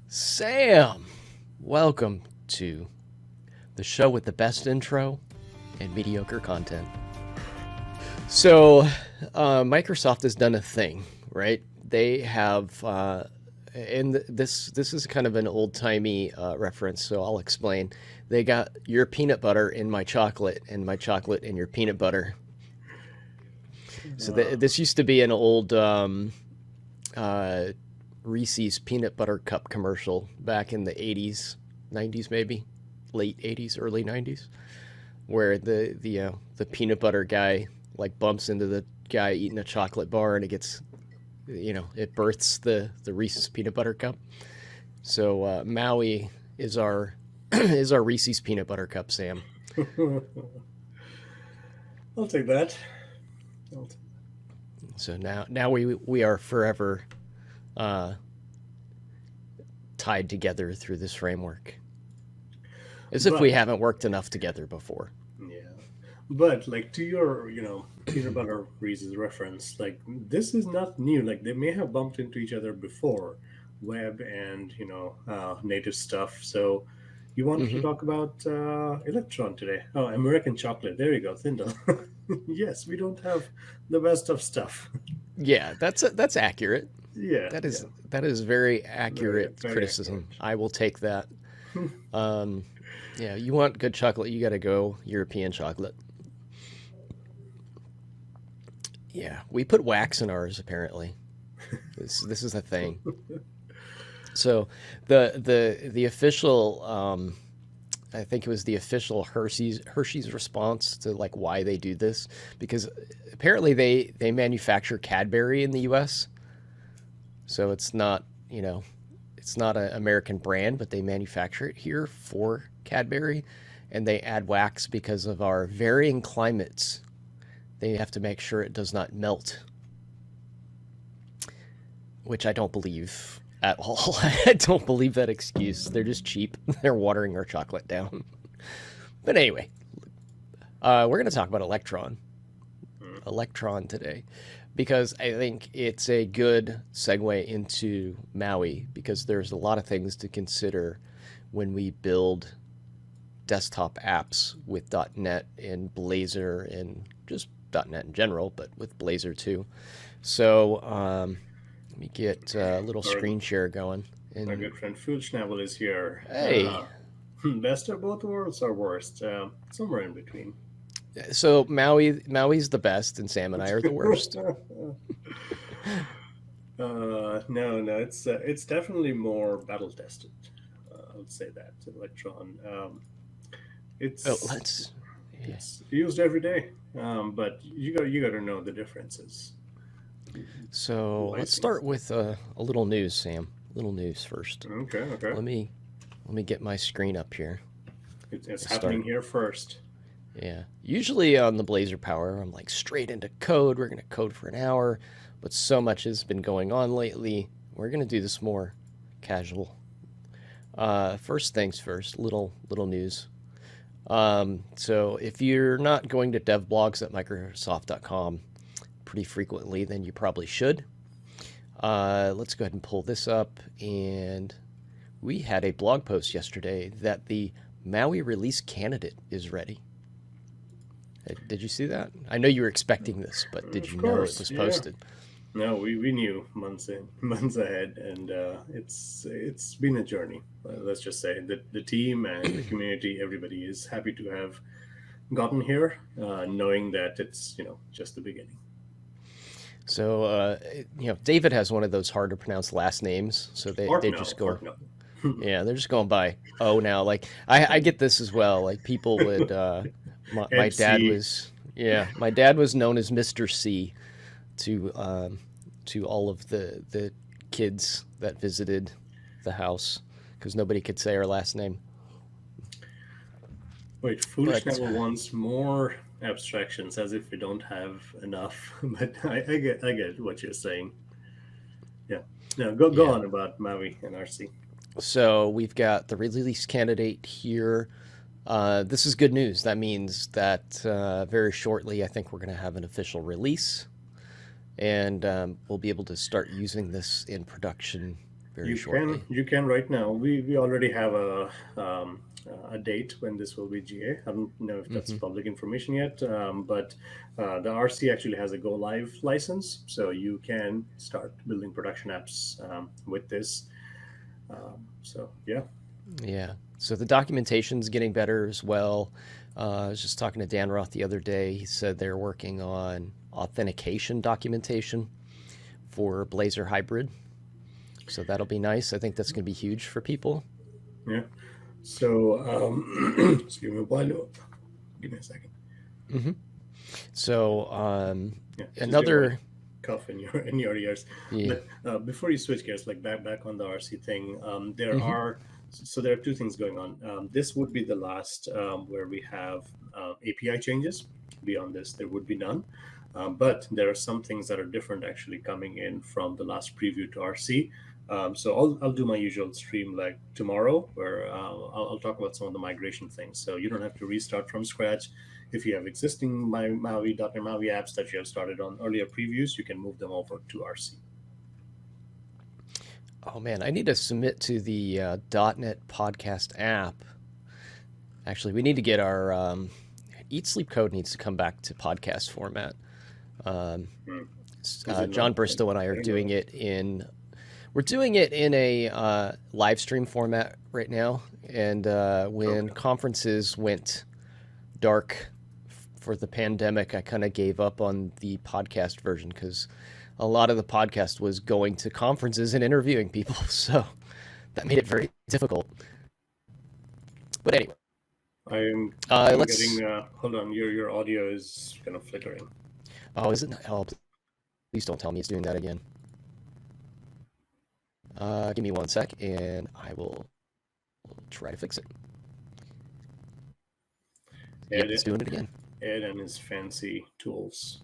Sam, welcome to the show with the best intro and mediocre content. So, Microsoft has done a thing, right? They have, and this is kind of an old timey reference, so I'll explain. They got your peanut butter in my chocolate, and my chocolate in your peanut butter. So this used to be an old Reese's peanut butter cup commercial back in the 80s, 90s maybe, late 80s, early 90s, where the peanut butter guy like bumps into the guy eating a chocolate bar and it gets, it births the Reese's peanut butter cup. So MAUI is our is our Reese's peanut butter cup, Sam. I'll take that. So now we are forever uh, tied together through this framework, as if we But haven't worked enough together before. yeah, but like to your peanut butter Reese's reference, like this is not new. Like they may have bumped into each other before, web and native stuff. So you wanted to Hmm. talk about Electron today? Oh, American chocolate. There you go, Thindle. Yes, we don't have the best of stuff. Yeah, that's accurate. Yeah, That is very very accurate very criticism. accurate. I will take that. Um, yeah, you want good chocolate, you got to go European chocolate. Yeah, we put wax in ours apparently. This is a thing. So the official I think it was the official Hershey's response to like why they do this, because apparently they manufacture Cadbury in the U.S. So it's not an American brand, but they manufacture it here for Cadbury, and they add wax because of our varying climates. They have to make sure it does not melt, which I don't believe at all. I don't believe that excuse. They're just cheap. They're watering our chocolate down. But anyway, we're going to talk about Electron today, because I think it's a good segue into MAUI, because there's a lot of things to consider when we build desktop apps with .NET and Blazor and just .NET in general, but with Blazor too. So let me get a little Our, screen share going. our And good friend Food is here. hey, Best of both worlds or worst? Somewhere in between. so Maui's the best, and Sam and I are the worst. No, it's definitely more battle tested. I would say that Electron. Oh, It's let's yeah. it's used every day, but you got to know the differences. So let's Wisely. start with a little news, Sam. Little news first. Okay, okay. Let me let me get my screen up here. It's We'll happening start. here first. Yeah. Usually on the Blazor Power, I'm like straight into code. We're gonna code for an hour, but so much has been going on lately. We're gonna do this more casual. First things first. Little news. So if you're not going to devblogs at Microsoft.com pretty frequently, then you probably should. Let's go ahead and pull this up. And we had a blog post yesterday that the MAUI release candidate is ready. Did you see that? I know you were expecting this, but did Of you know it course, was yeah. posted? No, we knew months in, months ahead, and it's been a journey. Let's just say the team and the community, everybody is happy to have gotten here, knowing that it's just the beginning. So, David has one of those hard to pronounce last names, so they just go, Art no. yeah, they're just going by oh now. Like I get this as well. Like people would, my dad MC. was, yeah, my dad was known as Mister C to all of the kids that visited the house, because nobody could say our last name. Wait, Foolish But Never wants more abstractions, as if we don't have enough. But I get what you're saying. Yeah. No, go yeah, on about Maui and RC. so we've got the release candidate here. This is good news. That means that very shortly, I think we're going to have an official release, and we'll be able to start using this in production very shortly. You can right now. We already have a date when this will be GA. I don't know if that's public information yet, but the RC actually has a go live license, so you can start building production apps with this. So yeah. Yeah. So the documentation's getting better as well. I was just talking to Dan Roth the other day. He said they're working on authentication documentation for Blazor Hybrid. So that'll be nice. I think that's going to be huge for people. Yeah. So, excuse me, give me a second. So Yeah, another cough in your ears. Yeah. But before you switch gears, like back on the RC thing, there are two things going on. This would be the last where we have API changes. Beyond this, there would be none. But there are some things that are different actually coming in from the last preview to RC. So I'll do my usual stream like tomorrow, where I'll talk about some of the migration things. So you don't have to restart from scratch. If you have existing MAUI, .NET MAUI apps that you have started on earlier previews, you can move them over to RC. Oh man, I need to submit to the .NET podcast app. Actually, we need to get our Eat Sleep Code needs to come back to podcast format. John Bristow and I are doing it in. We're doing it in a live stream format right now, and when conferences went dark for the pandemic, I kind of gave up on the podcast version because a lot of the podcast was going to conferences and interviewing people, so that made it very difficult. But anyway, I'm getting. Hold on, your audio is kind of flickering. Oh, is it not? Oh, please don't tell me it's doing that again. Give me 1 sec, and I will try to fix it. Yep, it's doing it again. Ed and his fancy tools.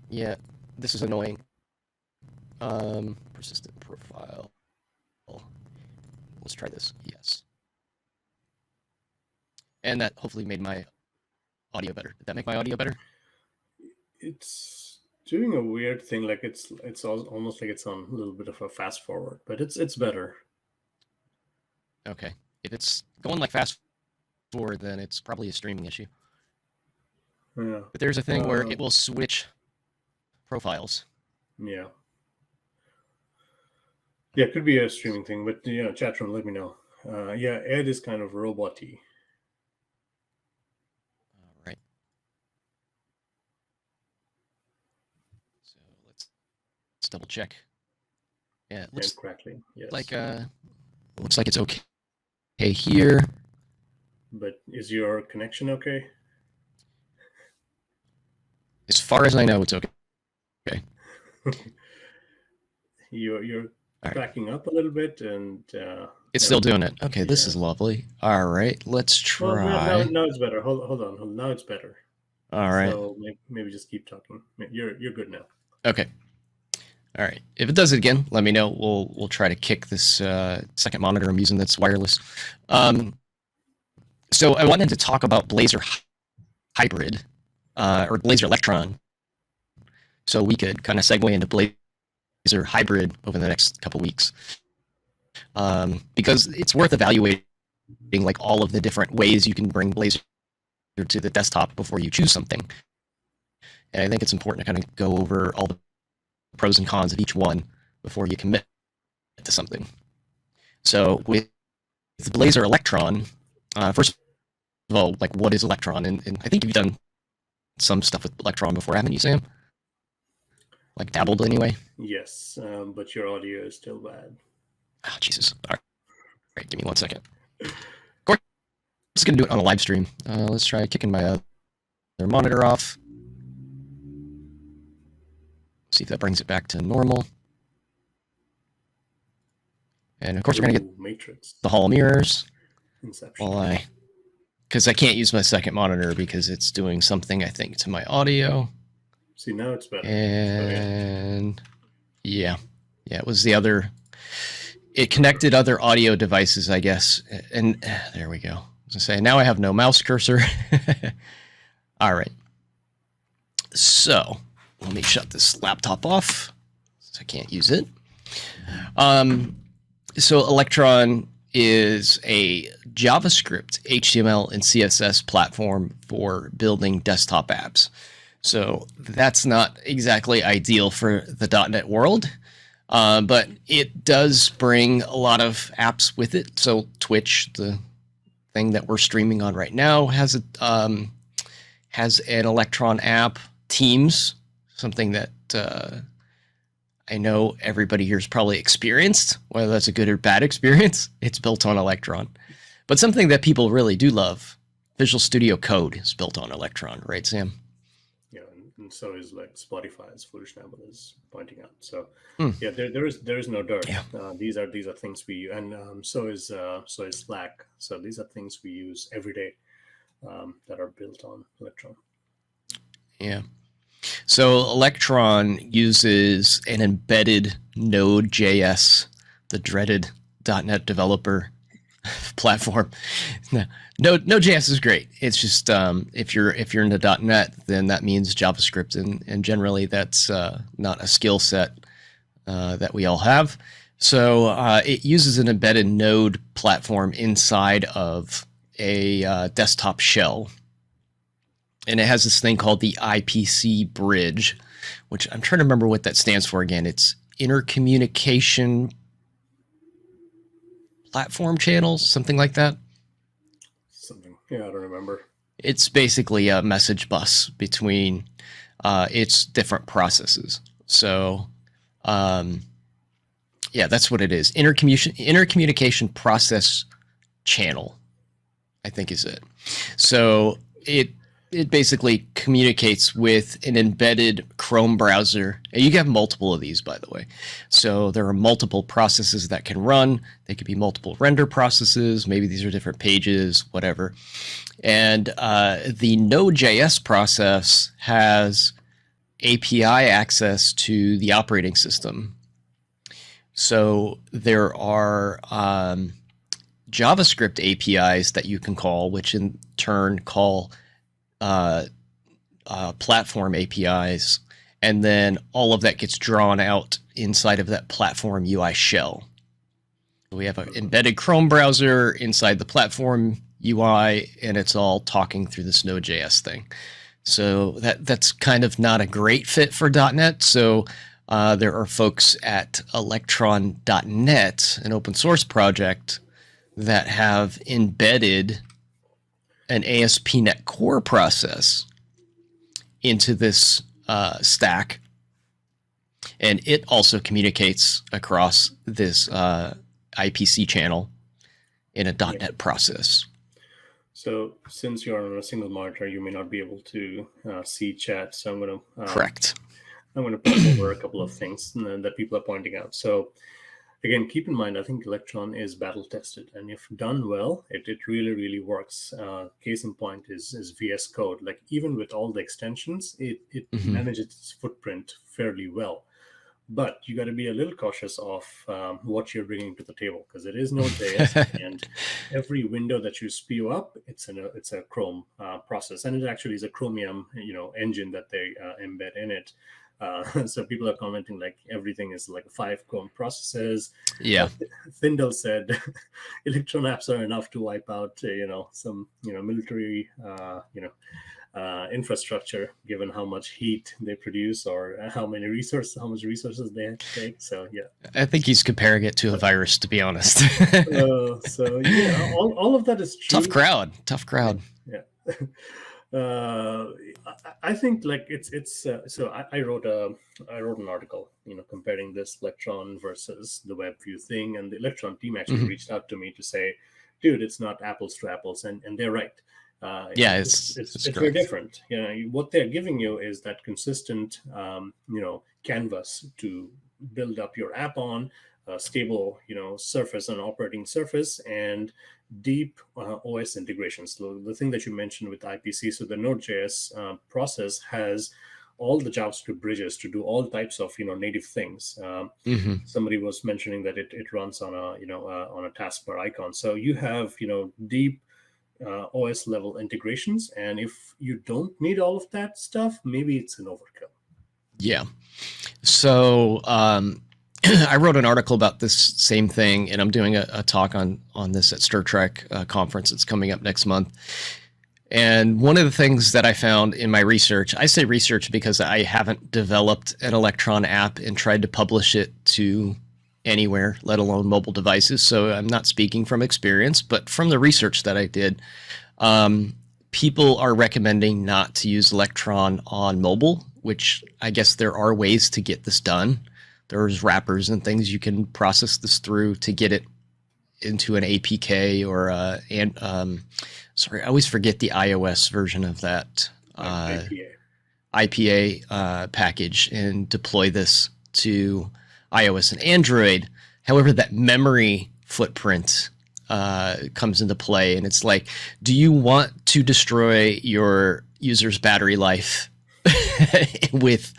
Yeah, this is annoying. Persistent profile. Let's try this. Yes. And that hopefully made my audio better. Did that make my audio better? It's doing a weird thing, like it's almost like it's on a little bit of a fast forward, but it's better. Okay, if it's going like fast forward, then it's probably a streaming issue. Yeah, but there's a thing where it will switch profiles. Yeah, it could be a streaming thing, but chat room, let me know. Yeah, Ed is kind of robot-y. All right. So let's double check. Yeah, it looks crackling. Yes. Like looks like it's okay here. But is your connection okay? As far as I know, it's okay. Okay. You're cracking up a little bit, and it's still doing it. Okay, this is lovely. All right, let's try. Now it's better. Hold on. Now it's better. All right. So maybe just keep talking. You're good now. Okay. All right. If it does it again, let me know. We'll try to kick this second monitor I'm using that's wireless. So I wanted to talk about Blazor Hybrid or Blazor Electron, so we could kind of segue into Blazor Hybrid over the next couple weeks, because it's worth evaluating like all of the different ways you can bring Blazor to the desktop before you choose something. And I think it's important to kind of go over all the pros and cons of each one before you commit to something. So with Blazor Electron, first of all, like, what is Electron? And I think you've done some stuff with Electron before, haven't you, Sam? Like dabbled anyway? Yes, but your audio is still bad. Oh, Jesus. All right, give me 1 second. Of course, I'm just going to do it on a live stream. Let's try kicking my other monitor off. See if that brings it back to normal. And of course, we're going to get Matrix. The Hall mirrors. Inception. Why? Because I can't use my second monitor because it's doing something, I think, to my audio. See, now it's better. And yeah, it was the other. It connected other audio devices, I guess. And there we go. I was going to say, now I have no mouse cursor. All right. So let me shut this laptop off, so I can't use it. So Electron is a JavaScript, HTML, and CSS platform for building desktop apps. So that's not exactly ideal for the .NET world, but it does bring a lot of apps with it. So Twitch, the thing that we're streaming on right now, has an Electron app. Teams, something that I know everybody here has probably experienced, whether that's a good or bad experience. It's built on Electron. But something that people really do love, Visual Studio Code, is built on Electron, right, Sam? Yeah, and so is like Spotify, as Foolish Nabble is pointing out. So yeah, there is no dirt. Yeah. These are things we and so is Slack. So these are things we use every day that are built on Electron. Yeah. So Electron uses an embedded Node.js, the dreaded .NET developer platform. Node.js is great. It's just if you're into .NET, then that means JavaScript, and generally that's not a skill set that we all have. So it uses an embedded Node platform inside of a desktop shell. And it has this thing called the Ipc Bridge, which I'm trying to remember what that stands for again. It's Intercommunication Platform Channels, something like that. Something. Yeah, I don't remember. It's basically a message bus between its different processes. So, yeah, that's what it is. Intercommunication Process Channel, I think is it. So it basically communicates with an embedded Chrome browser. And you can have multiple of these, by the way. So there are multiple processes that can run. They could be multiple render processes. Maybe these are different pages, whatever. And the Node.js process has API access to the operating system. So there are JavaScript APIs that you can call, which in turn call platform APIs, and then all of that gets drawn out inside of that platform UI shell. We have an embedded Chrome browser inside the platform UI, and it's all talking through this Node.js thing. So that's kind of not a great fit for .NET. So there are folks at Electron.net, an open source project, that have embedded an ASP.NET Core process into this stack, and it also communicates across this IPC channel in a .NET process. So since you're on a single monitor, you may not be able to see chat. So I'm going to Correct. I'm going to put over a couple of things that people are pointing out. So again, keep in mind, I think Electron is battle tested, and if done well, it really, really works. Case in point is VS Code. Like even with all the extensions, it manages its footprint fairly well. But you got to be a little cautious of what you're bringing to the table, because it is Node.js, and every window that you spew up, it's a Chrome process, and it actually is a Chromium engine that they embed in it. So people are commenting like everything is like 5 Chrome processes. Yeah. Thindel said Electron apps are enough to wipe out some military infrastructure, given how much heat they produce or how much resources they have to take. So yeah, I think he's comparing it to a virus, to be honest. So yeah, all of that is true. Tough crowd. Yeah. I think like it's so I wrote an article comparing this Electron versus the WebView thing, and the Electron team actually reached out to me to say, dude, it's not apples to apples, and they're right. Yeah, it's very different. What they're giving you is that consistent canvas to build up your app on, stable surface and operating surface, and deep OS integrations. So the thing that you mentioned with IPC, so the Node.js process has all the JavaScript bridges to do all types of native things. Somebody was mentioning that it runs on a taskbar icon. So you have deep OS level integrations, and if you don't need all of that stuff, maybe it's an overkill. Yeah. So I wrote an article about this same thing, and I'm doing a talk on this at Star Trek conference that's coming up next month. And one of the things that I found in my research, I say research because I haven't developed an Electron app and tried to publish it to anywhere, let alone mobile devices. So I'm not speaking from experience, but from the research that I did, people are recommending not to use Electron on mobile, which I guess there are ways to get this done. There's wrappers and things you can process this through to get it into an APK or sorry, I always forget the iOS version of that IPA package and deploy this to iOS and Android. However, that memory footprint comes into play, and it's like, do you want to destroy your user's battery life with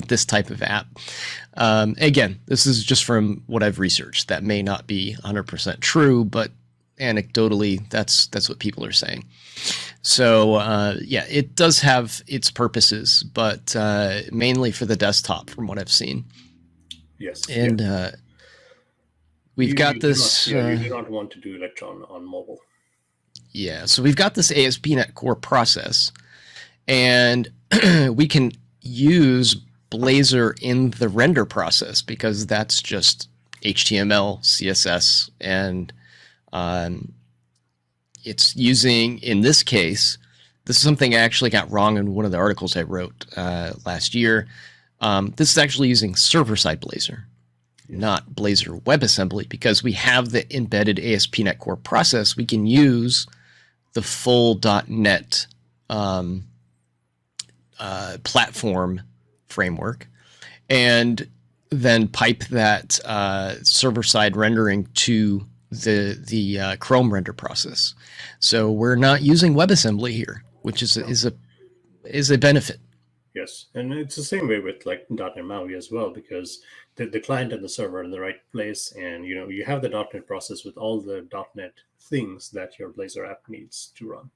this type of app? Again, this is just from what I've researched. That may not be 100% true, but anecdotally, that's what people are saying. So yeah, it does have its purposes, but mainly for the desktop, from what I've seen. Yes. And we've got this. You do not want to do Electron on mobile. Yeah, so we've got this ASP.NET Core process, and we can use Blazor in the render process because that's just HTML, CSS, and it's using, in this case, this is something I actually got wrong in one of the articles I wrote last year. This is actually using server-side Blazor, not Blazor WebAssembly, because we have the embedded ASP.NET Core process. We can use the full .NET platform framework and then pipe that server-side rendering to the Chrome render process. So we're not using WebAssembly here, which is a benefit. Yes, and it's the same way with like .NET MAUI as well, because the client and the server are in the right place, and you have the .NET process with all the .NET things that your Blazor app needs to run.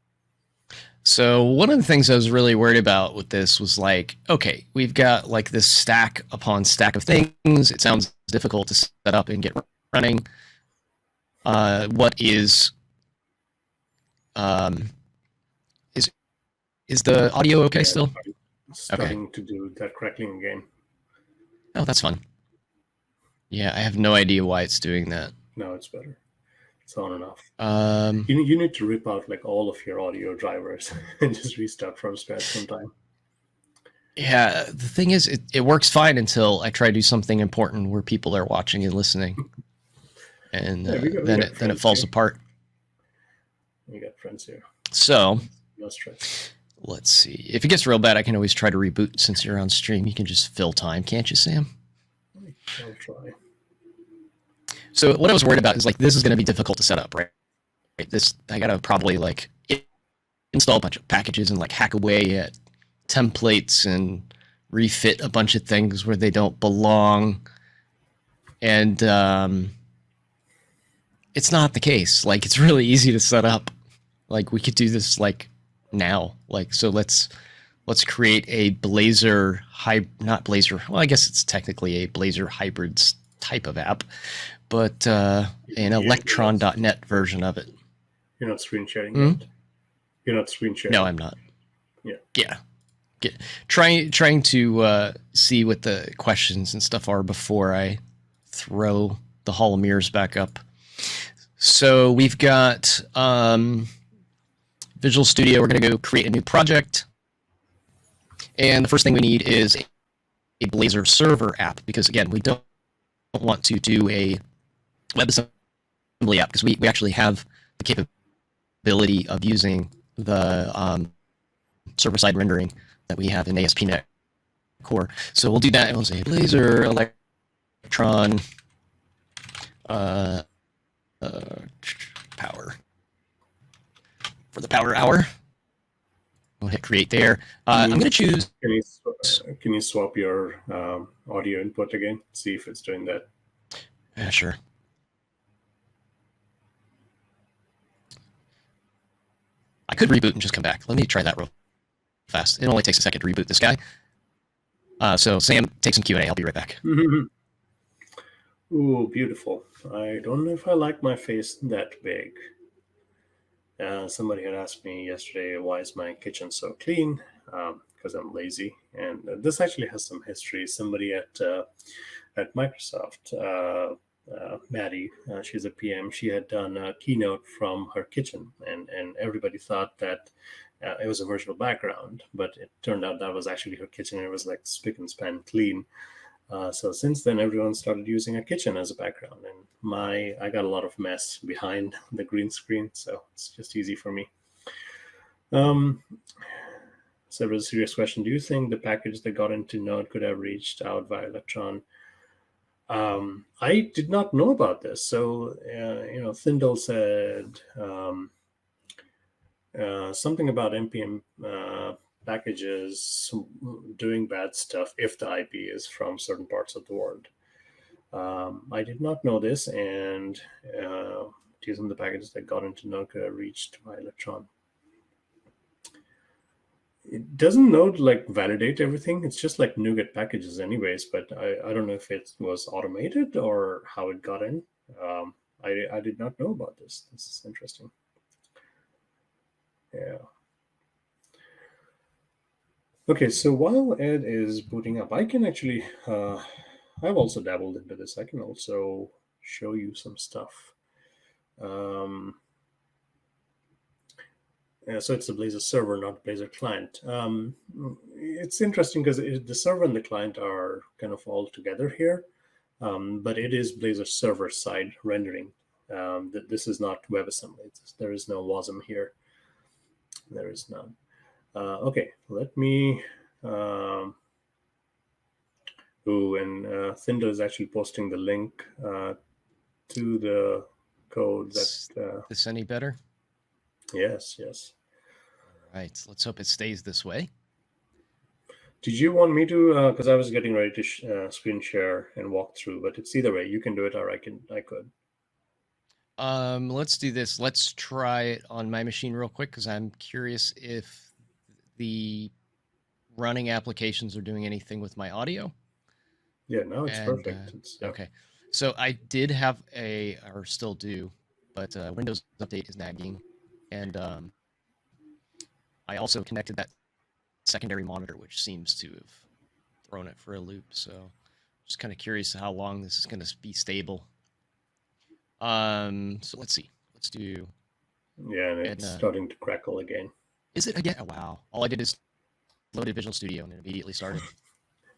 So one of the things I was really worried about with this was like, okay, we've got like this stack upon stack of things. It sounds difficult to set up and get running. What is the audio okay still? Starting to do that crackling again. Oh, that's fun. Yeah, I have no idea why it's doing that. No, it's better. It's on and off. You need to rip out like all of your audio drivers and just restart from scratch sometime. Yeah, the thing is, it works fine until I try to do something important where people are watching and listening, and then it falls apart. We got friends here. So, no stress. Let's see. If it gets real bad, I can always try to reboot. Since you're on stream, you can just fill time, can't you, Sam? I'll try. So what I was worried about is like, this is going to be difficult to set up, right? This, I got to probably like install a bunch of packages and like hack away at templates and refit a bunch of things where they don't belong. And it's not the case. Like, it's really easy to set up. Like, we could do this like now. Like, so let's create a Blazor not Blazor. Well, I guess it's technically a Blazor hybrids type of app, but an Electron.net version of it. You're not screen sharing yet? You're not screen sharing? No, I'm not. Yeah. Trying to see what the questions and stuff are before I throw the Hall of Mirrors back up. So we've got Visual Studio. We're going to go create a new project. And the first thing we need is a Blazor server app, because again, we don't want to do a WebAssembly app because we actually have the capability of using the server-side rendering that we have in ASP.NET Core. So we'll do that, and we'll say Blazor Electron Power for the Power Hour. We'll hit create there. I'm going to choose. Can you swap your audio input again? See if it's doing that. Yeah, sure. I could reboot and just come back. Let me try that real fast. It only takes a second to reboot this guy. So Sam, take some Q&A. I'll be right back. Ooh, beautiful. I don't know if I like my face that big. Somebody had asked me yesterday, why is my kitchen so clean? Because I'm lazy. And this actually has some history. Somebody at Microsoft, Maddie, she's a PM, she had done a keynote from her kitchen, and everybody thought that it was a virtual background, but it turned out that was actually her kitchen. And it was like spick and span clean. So since then, everyone started using a kitchen as a background, and I got a lot of mess behind the green screen, so it's just easy for me. So it was a serious question. Do you think the package that got into Node could have reached out via Electron? I did not know about this. So, Thindel said something about NPM packages doing bad stuff if the IP is from certain parts of the world. I did not know this, and using the packages that got into Node could have reached my Electron. It doesn't Node like validate everything. It's just like NuGet packages anyways, but I don't know if it was automated or how it got in. I did not know about this. This is interesting. Yeah. Okay, so while Ed is booting up, I can actually, I've also dabbled into this. I can also show you some stuff. So it's the Blazor server, not Blazor client. It's interesting because the server and the client are kind of all together here, but it is Blazor server side rendering. This is not WebAssembly. There is no WASM here. There is none. Okay, let me. And Thinder is actually posting the link to the code that. This any better? Yes. All right, let's hope it stays this way. Did you want me to? Because I was getting ready to screen share and walk through, but it's either way. You can do it, or I could. Let's do this. Let's try it on my machine real quick because I'm curious if the running applications are doing anything with my audio. Yeah, no, it's perfect. Okay. So I did have or still do, but Windows Update is nagging. And I also connected that secondary monitor, which seems to have thrown it for a loop. So just kind of curious how long this is going to be stable. So let's see. Let's do. Yeah, and it's starting to crackle again. Is it again? Oh, wow. All I did is loaded Visual Studio and it immediately started.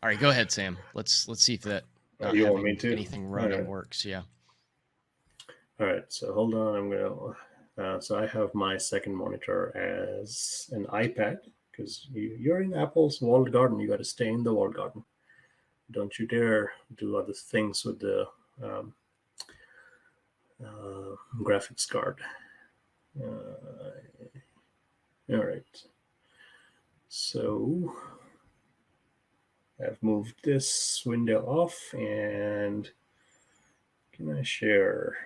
All right, go ahead, Sam. Let's see if that you want me to? Anything running works. Yeah. All right, so hold on. I'm gonna. So I have my second monitor as an iPad because you're in Apple's walled garden. You got to stay in the walled garden. Don't you dare do other things with the graphics card. All right. So I've moved this window off, and can I share?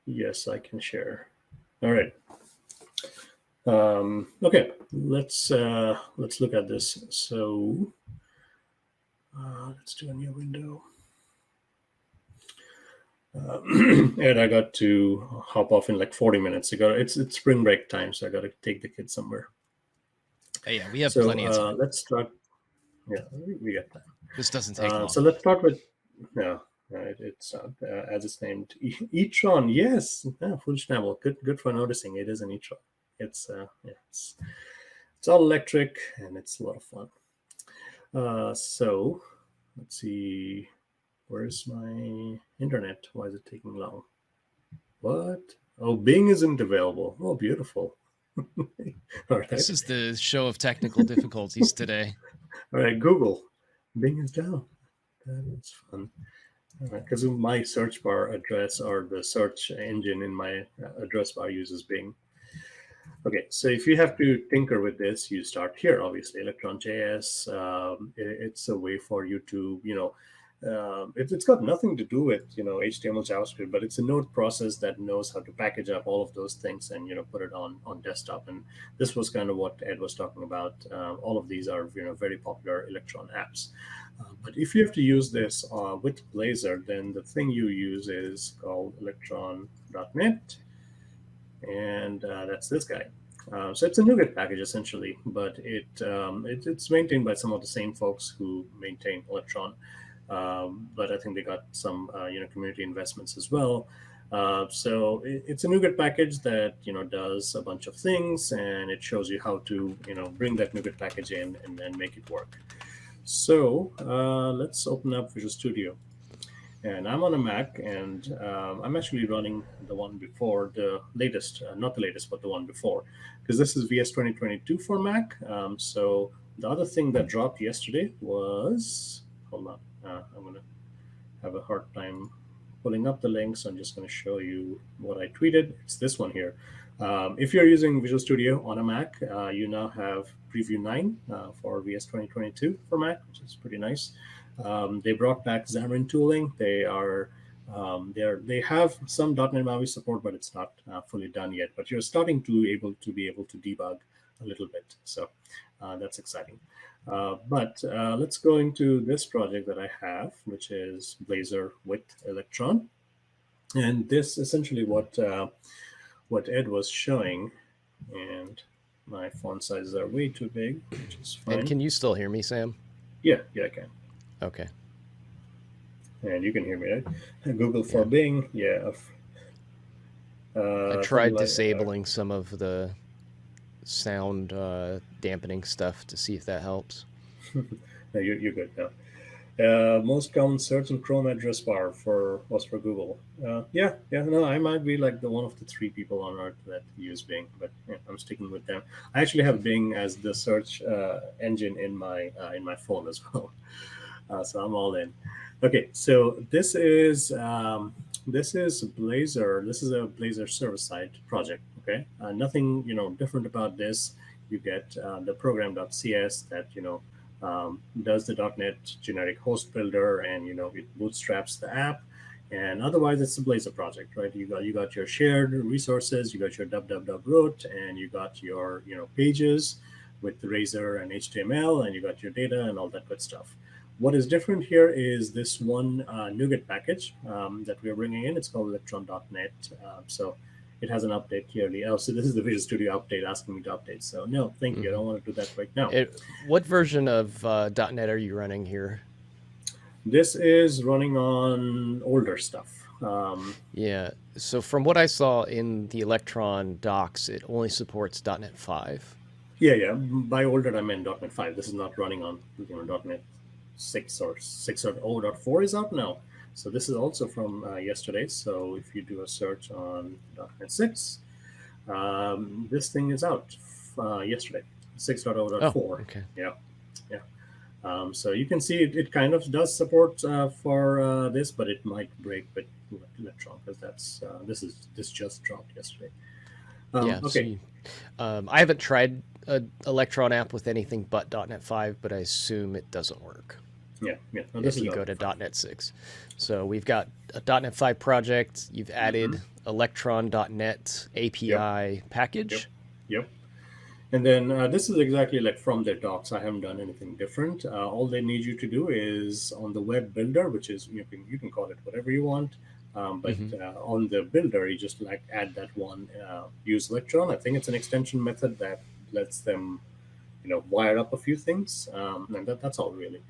Yes, I can share. All right. Okay, let's look at this. So let's do a new window. And I got to hop off in like 40 minutes. It's spring break time, so I got to take the kids somewhere. Hey, yeah, we have plenty of time. Let's start. Yeah, we got time. This doesn't take long. So let's start with it's as it's named e-tron. Yes, full schnabel. Good for noticing. It is an e-tron. It's all electric and it's a lot of fun. So let's see. Where's my internet? Why is it taking long? What? Oh, Bing isn't available. Oh, beautiful. All right. This is the show of technical difficulties today. All right, Google. Bing is down. That's fun. Because my search bar address or the search engine in my address bar uses Bing. Okay, so if you have to tinker with this, you start here, obviously, Electron.js. It's a way for you to, it's got nothing to do with HTML, JavaScript, but it's a node process that knows how to package up all of those things and put it on desktop. And this was kind of what Ed was talking about. All of these are very popular Electron apps. But if you have to use this with Blazor, then the thing you use is called Electron.net, and that's this guy. So it's a NuGet package essentially, but it's maintained by some of the same folks who maintain Electron. But I think they got some community investments as well. So it's a NuGet package that does a bunch of things, and it shows you how to bring that NuGet package in and then make it work. So let's open up Visual Studio. And I'm on a Mac, and I'm actually running the one before, the latest, not the latest, but the one before, because this is VS 2022 for Mac. So the other thing that dropped yesterday was, hold on, I'm going to have a hard time pulling up the links. I'm just going to show you what I tweeted. It's this one here. If you're using Visual Studio on a Mac, you now have Preview 9 for VS 2022 for Mac, which is pretty nice. They brought back Xamarin tooling. They have some .NET MAUI support, but it's not fully done yet. But you're starting to be able to debug a little bit, so that's exciting. But let's go into this project that I have, which is Blazor with Electron, and this essentially what Ed was showing. And my font sizes are way too big, which is fine. And can you still hear me, Sam? Yeah, I can. Okay. And you can hear me, right? Google for Bing, yeah. I tried disabling some of the sound dampening stuff to see if that helps. No, you're good now. Most common search in Chrome address bar was for Google. No, I might be like one of the 3 people on Earth that use Bing, but I'm sticking with them. I actually have Bing as the search engine in my phone as well. So I'm all in. Okay, so this is Blazor. This is a Blazor server-side project. Okay, nothing different about this. You get the program.cs that does the .NET generic host builder, and it bootstraps the app. And otherwise, it's a Blazor project, right? You got your shared resources, you got your www.root, and you got your pages with the Razor and HTML, and you got your data and all that good stuff. What is different here is this one NuGet package that we're bringing in. It's called Electron.net. So it has an update clearly. Oh, so this is the Visual Studio update asking me to update. So no, thank you. I don't want to do that right now. What version of .NET are you running here? This is running on older stuff. Yeah. So from what I saw in the Electron docs, it only supports .NET 5. Yeah. By older, I meant .NET 5. This is not running on .NET 6 or 6.0.4 is out now. So this is also from yesterday. So if you do a search on .NET 6, this thing is out yesterday, 6.0.4. Oh, okay. Yeah. So you can see it kind of does support for this, but it might break with Electron because this just dropped yesterday. Okay. So I haven't tried an Electron app with anything but .NET 5, but I assume it doesn't work. Yeah. No, if you go to .NET 6. So we've got a .NET 5 project. You've added Electron.net API package. Yep. And then this is exactly like from their docs. I haven't done anything different. All they need you to do is on the web builder, which is you can call it whatever you want. But on the builder, you just add that one use Electron. I think it's an extension method that lets them wire up a few things, and that's all really.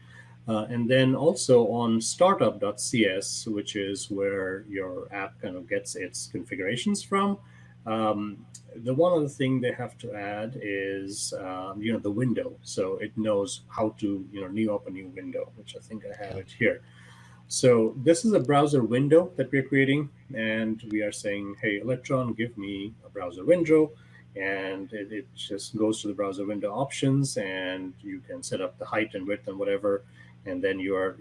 And then also on startup.cs, which is where your app kind of gets its configurations from. The one other thing they have to add is the window, so it knows how to new up a new window, which I think I have it here. So this is a browser window that we're creating, and we are saying, hey, Electron, give me a browser window. And it just goes to the browser window options, and you can set up the height and width and whatever. And then you're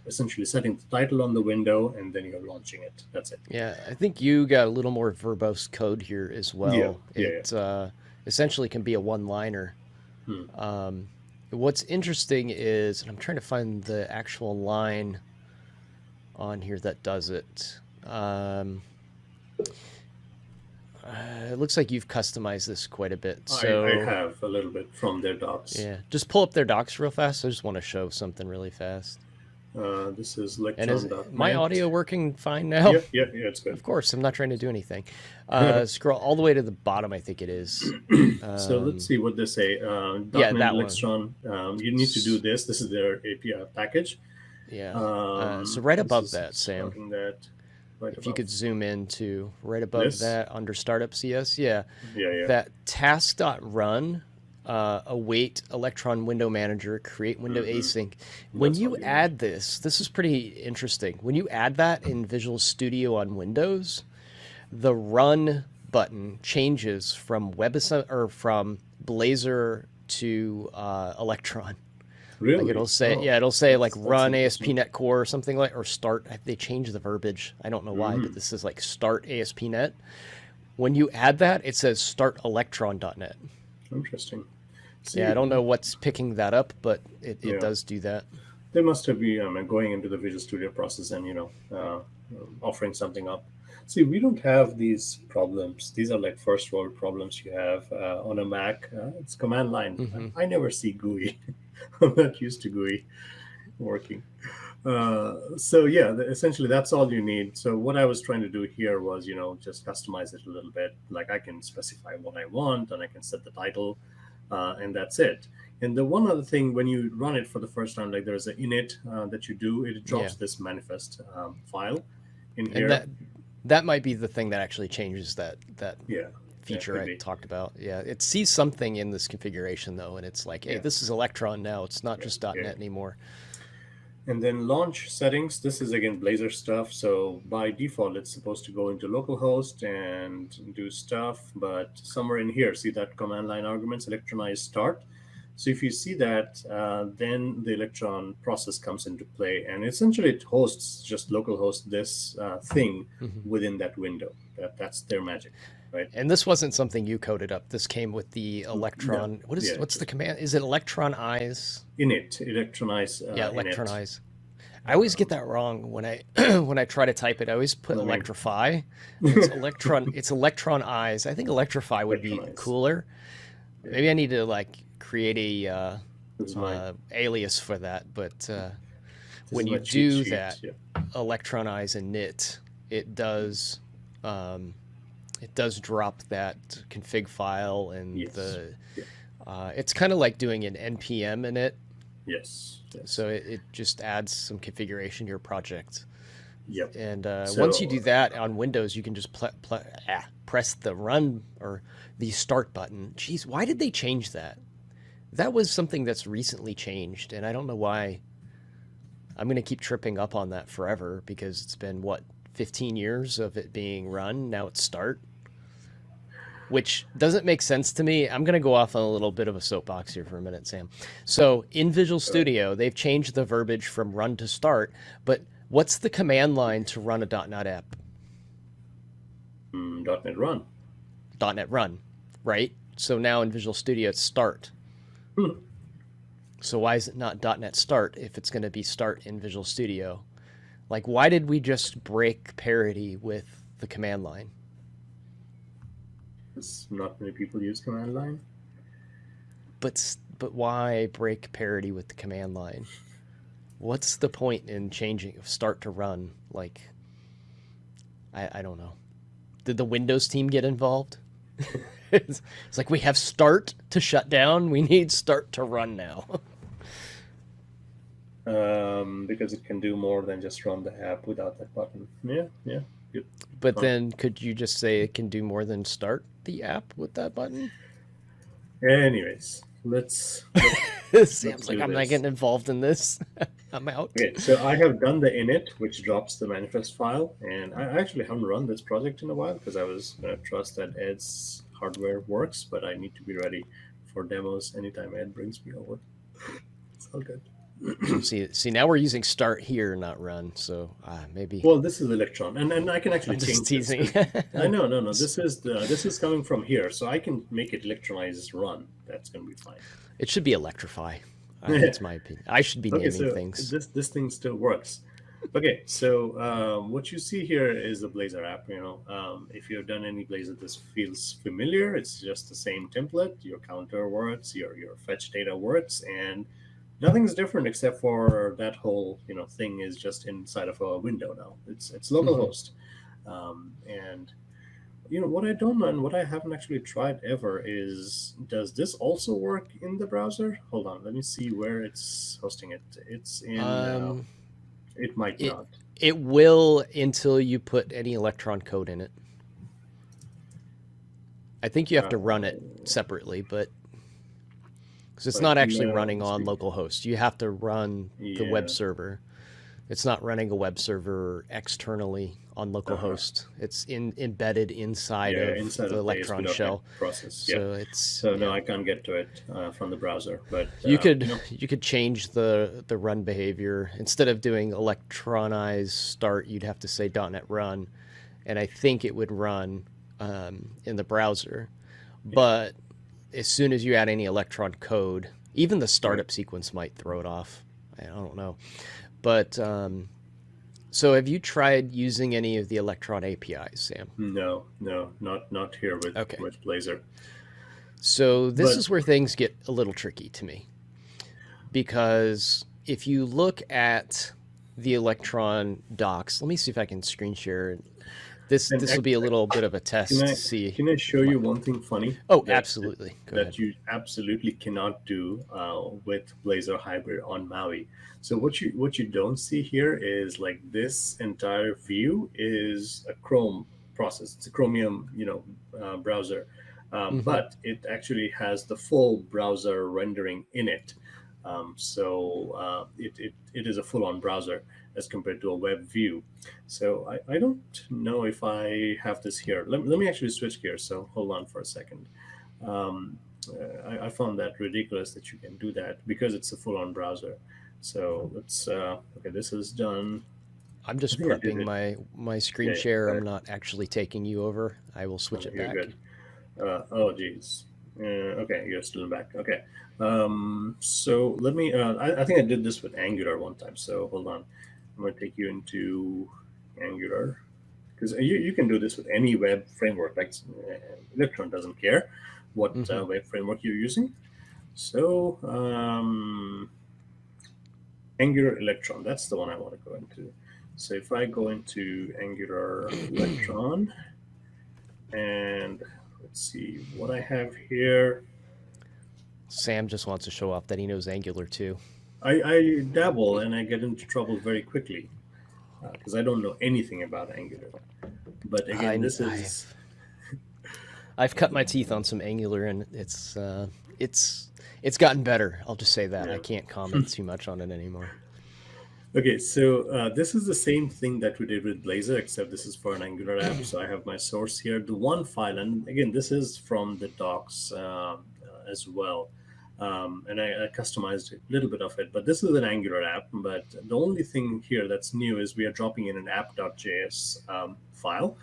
essentially setting the title on the window, and then you're launching it. That's it. Yeah, I think you got a little more verbose code here as well. It essentially can be a one-liner. What's interesting is, and I'm trying to find the actual line on here that does it. It looks like you've customized this quite a bit. So I have a little bit from their docs. yeah, just pull up their docs real fast. I just want to show something really fast. This is Electron. And is my audio working fine now? Yeah, it's good. Of course, I'm not trying to do anything. Scroll all the way to the bottom, I think it is. So let's see what they say. Yeah, .NET that Electron, you need to do this. This is their API package. Yeah. So right above that, Sam. That right if above. you could zoom in to right above This? that under startup CS, yeah. Yeah. That task.run, await Electron window manager, create window async. When That's you what you add this is pretty interesting. When you add that in Visual Studio on Windows, the run button changes from from Blazor to Electron. Really? Like it'll say, it'll say like run ASP.NET Core or something like, or start. They changed the verbiage. I don't know why, but this is like start ASP.NET. When you add that, it says start Electron.NET. Interesting. See, Yeah, I don't know what's picking that up, but it does do that. They must have been going into the Visual Studio process and offering something up. See, we don't have these problems. These are like first world problems you have on a Mac. It's command line. I never see GUI. I'm not used to GUI working. So yeah, essentially that's all you need. So what I was trying to do here was, just customize it a little bit. Like I can specify what I want and I can set the title and that's it. And the one other thing, when you run it for the first time, like there's an init that you do, it drops this manifest file in here. And that might be the thing that actually changes that feature I be. talked about. Yeah, it sees something in this configuration though, and it's like, hey, this is Electron now. It's not just .NET anymore. And then launch settings. This is again Blazor stuff. So by default, it's supposed to go into localhost and do stuff. But somewhere in here, see that command line arguments, electronize start. So if you see that, then the Electron process comes into play, and essentially it hosts just localhost this thing within that window. That's their magic, right? And this wasn't something you coded up. This came with the Electron. No. What's the command? Is it Electronize? Init, electronize. Electronize. I always get that wrong when I when I try to type it. I always put electrify. It's electron. It's electronize. I think electrify would be cooler. Maybe I need to create a alias for that. But when you do that, electronize init, it does drop that config file and it's kind of like doing an npm init. Yes. So it just adds some configuration to your project. Yep. And once you do that on Windows, you can just press the run or the start button. Geez, why did they change that? That was something that's recently changed, and I don't know why. I'm going to keep tripping up on that forever because it's been, 15 years of it being run. Now it's start, which doesn't make sense to me. I'm going to go off on a little bit of a soapbox here for a minute, Sam. So in Visual Studio, they've changed the verbiage from run to start, but what's the command line to run a .NET app? .NET Run. .NET Run, right? So now in Visual Studio, it's start. So why is it not .NET Start if it's going to be start in Visual Studio? Why did we just break parity with the command line? Because not many people use command line. But why break parity with the command line? What's the point in changing start to run? I don't know. Did the Windows team get involved? It's like we have start to shut down. We need start to run now. Because it can do more than just run the app without that button. Yeah, good. But then could you just say it can do more than start the app with that button? Anyways, let's Sam's like, I'm not getting involved in this. I'm out. Okay, so I have done the init, which drops the manifest file, and I actually haven't run this project in a while because I was going to trust that Ed's hardware works, but I need to be ready for demos anytime Ed brings me over. It's all good. See, now we're using start here, not run. So maybe. Well, this is Electron, and I can actually change teasing. This. No. This is coming from here, so I can make it electronize run. That's going to be fine. It should be electrify. That's my opinion. I should be Okay, naming so things. this thing still works. Okay, so what you see here is the Blazor app. If you've done any Blazor, this feels familiar. It's just the same template. Your counter works, your fetch data works, and nothing's different except for that whole thing is just inside of a window now. It's localhost, and what I don't know and what I haven't actually tried ever is, does this also work in the browser? Hold on, let me see where it's hosting it. It's in. It might It not. it will until you put any Electron code in it. I think you have to run it separately, but because it's not actually running on localhost, you have to run the web server. It's not running a web server externally on localhost. It's embedded inside of the Electron shell process. So no, I can't get to it from the browser. But you could change the run behavior. Instead of doing electronize start, you'd have to say .NET run, and I think it would run in the browser. But as soon as you add any Electron code, even the startup sequence might throw it off. I don't know. But so have you tried using any of the Electron APIs, Sam? No, not here with Blazor. So this is where things get a little tricky to me, because if you look at the Electron docs, let me see if I can screen share. This will be a little bit of a test to see. Can I show you one thing funny? Oh, absolutely. Go ahead. That you absolutely cannot do with Blazor Hybrid on MAUI. So what you don't see here is like this entire view is a Chrome process. It's a Chromium browser, but it actually has the full browser rendering in it. So it is a full-on browser as compared to a web view. So I don't know if I have this here. Let me actually switch gears. So hold on for a second. I found that ridiculous that you can do that because it's a full-on browser. So let's, okay, this is done. I'm just prepping my screen share. I'm not actually taking you over. I will switch it back. You're good. Oh, geez. Okay, you're still back. Okay. So let me, I think I did this with Angular one time. So hold on. I'm going to take you into Angular, because you can do this with any web framework. Like Electron doesn't care what web framework you're using. So Angular Electron, that's the one I want to go into. So if I go into Angular Electron, and let's see what I have here. Sam just wants to show off that he knows Angular too. I dabble and I get into trouble very quickly because I don't know anything about Angular. But again, I've cut my teeth on some Angular, and it's gotten better. I'll just say that. I can't comment too much on it anymore. Okay, so this is the same thing that we did with Blazor, except this is for an Angular app. So I have my source here, the one file, and again, this is from the docs as well. And I customized a little bit of it, but this is an Angular app. But the only thing here that's new is we are dropping in an app.js file.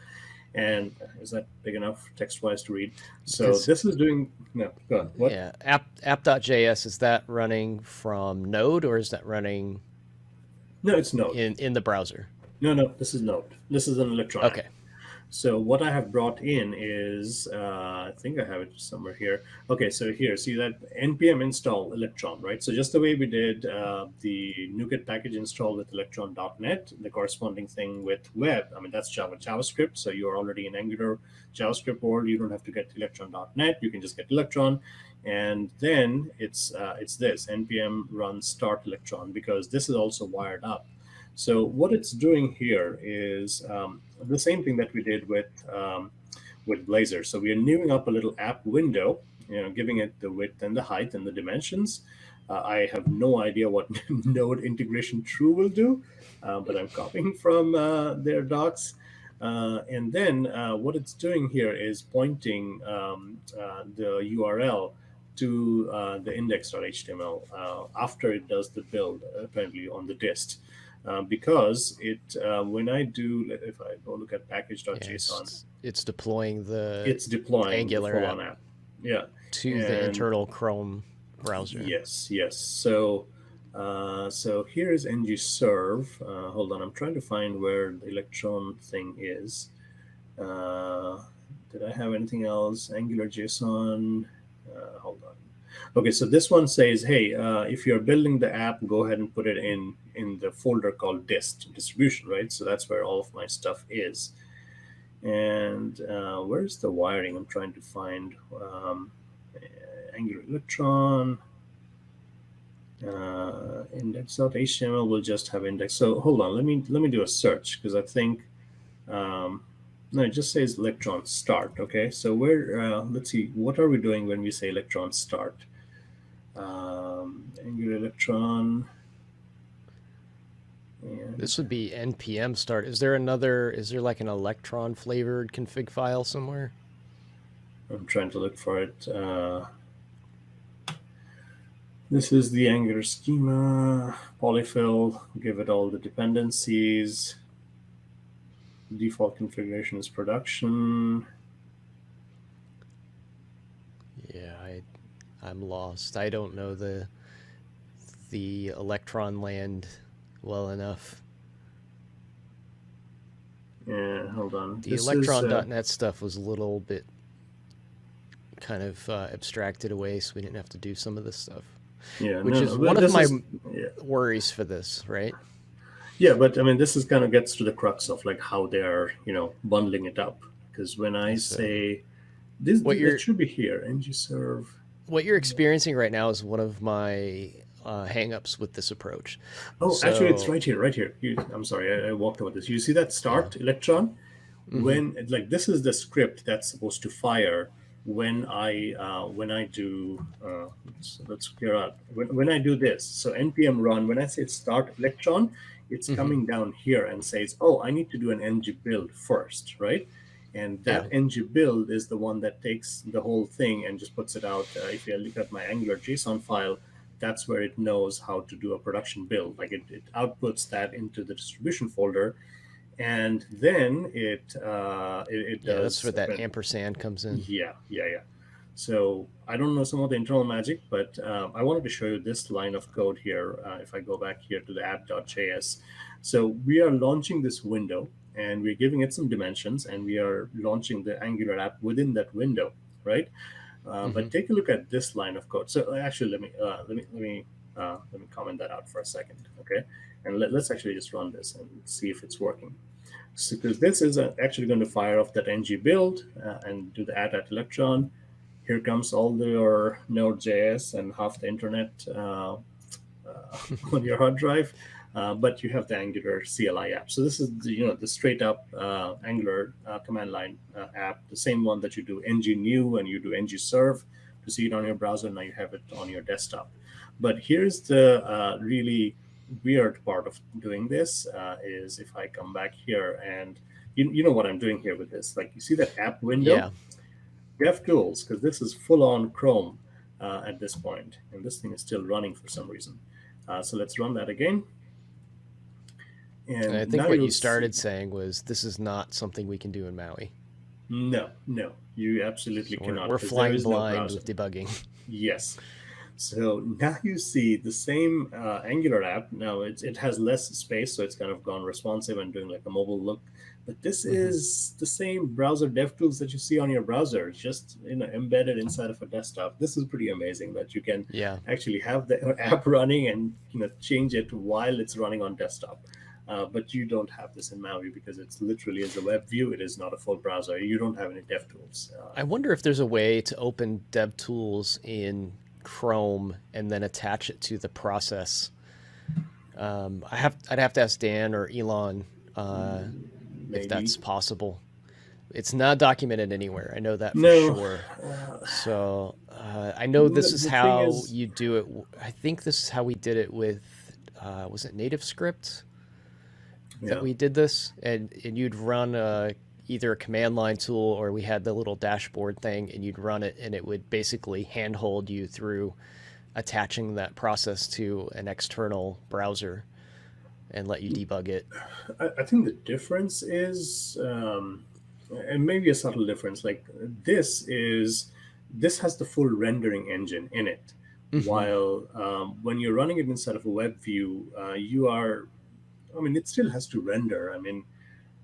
And is that big enough text-wise to read? So this is doing, no, go on. What? Yeah, app.js, is that running from Node, or is that running? No, it's Node. In the browser. No, this is Node. This is an Electron. Okay. So what I have brought in is, I think I have it somewhere here. Okay, so here, see that Npm Install Electron, right? So just the way we did the NuGet package install with Electron.NET, the corresponding thing with web, I mean, that's JavaScript. So you're already in Angular JavaScript world. You don't have to get Electron.NET. You can just get Electron. And then it's this, Npm run start Electron, because this is also wired up. So what it's doing here is the same thing that we did with Blazor. So we are newing up a little app window, giving it the width and the height and the dimensions. I have no idea what Node integration true will do, but I'm copying from their docs. And then what it's doing here is pointing the URL to the index.html after it does the build, apparently on the dist. Because when I do, if I go look at package.json, it's deploying Angular Angular app yeah, to the internal Chrome browser. Yes, yes. So, so here is ngserve. Hold on, I'm trying to find where the Electron thing is. Did I have anything else? Angular JSON. Hold on. Okay, so this one says, hey, if you're building the app, go ahead and put it in the folder called dist, distribution, right? So that's where all of my stuff is. And where's the wiring? I'm trying to find Angular Electron. Index.html will just have index. So hold on, let me do a search, because I think no, it just says Electron start. Okay, so where let's see, what are we doing when we say Electron start? Angular Electron. And This would be npm start. Is there like an Electron flavored config file somewhere? I'm trying to look for it. This is the Angular schema, polyfill, give it all the dependencies. Default configuration is production. Yeah, I'm lost. I don't know the Electron land well enough. Yeah, hold on. The Electron.net stuff was a little bit kind of abstracted away, so we didn't have to do some of this stuff. Yeah, which is one of my worries for this, right? Yeah, but I mean, this is kind of gets to the crux of like how they're bundling it up. Because when I say this, it should be here, ngserve. What you're experiencing right now is one of my hang-ups with this approach. Oh, actually, it's right here, right here. I'm sorry, I walked over this. You see that start Electron? Mm-hmm. When like this is the script that's supposed to fire when I do let's clear out when I do this. So npm run, when I say start Electron, it's coming down here and says, oh, I need to do an ng build first, right? And that ng build is the one that takes the whole thing and just puts it out. If you look at my Angular JSON file, that's where it knows how to do a production build. Like it outputs that into the distribution folder, and then it does. That's where that ampersand comes in. Yeah. So I don't know some of the internal magic, but I wanted to show you this line of code here. If I go back here to the app.js, so we are launching this window, and we're giving it some dimensions, and we are launching the Angular app within that window, right? But take a look at this line of code. So actually, let me comment that out for a second, okay? And let's actually just run this and see if it's working. So because this is actually going to fire off that ng build and do the add at Electron. Here comes all your Node.js and half the internet on your hard drive. But you have the Angular CLI app. So this is the straight up Angular command line app, the same one that you do ng new and you do ngserve to see it on your browser. Now you have it on your desktop. But here's the really weird part of doing this is if I come back here and you know what I'm doing here with this. Like you see that app window? Yeah. DevTools, because this is full on Chrome at this point, and this thing is still running for some reason. So let's run that again. And I think what you started saying was this is not something we can do in MAUI. No, you absolutely cannot. We're flying blind with debugging. Yes. So now you see the same Angular app. Now it has less space, so it's kind of gone responsive and doing like a mobile look. But this is the same browser DevTools that you see on your browser, just embedded inside of a desktop. This is pretty amazing that you can actually have the app running and change it while it's running on desktop. But you don't have this in MAUI because it's literally as a web view. It is not a full browser. You don't have any DevTools. I wonder if there's a way to open DevTools in Chrome and then attach it to the process. I'd have to ask Dan or Elon if that's possible. It's not documented anywhere. I know that for sure. So I know this is how you do it. I think this is how we did it with was it NativeScript? That we did this, and you'd run either a command line tool or we had the little dashboard thing, and you'd run it, and it would basically handhold you through attaching that process to an external browser and let you debug it. I think the difference is, and maybe a subtle difference, like this has the full rendering engine in it, While when you're running it inside of a web view, it still has to render.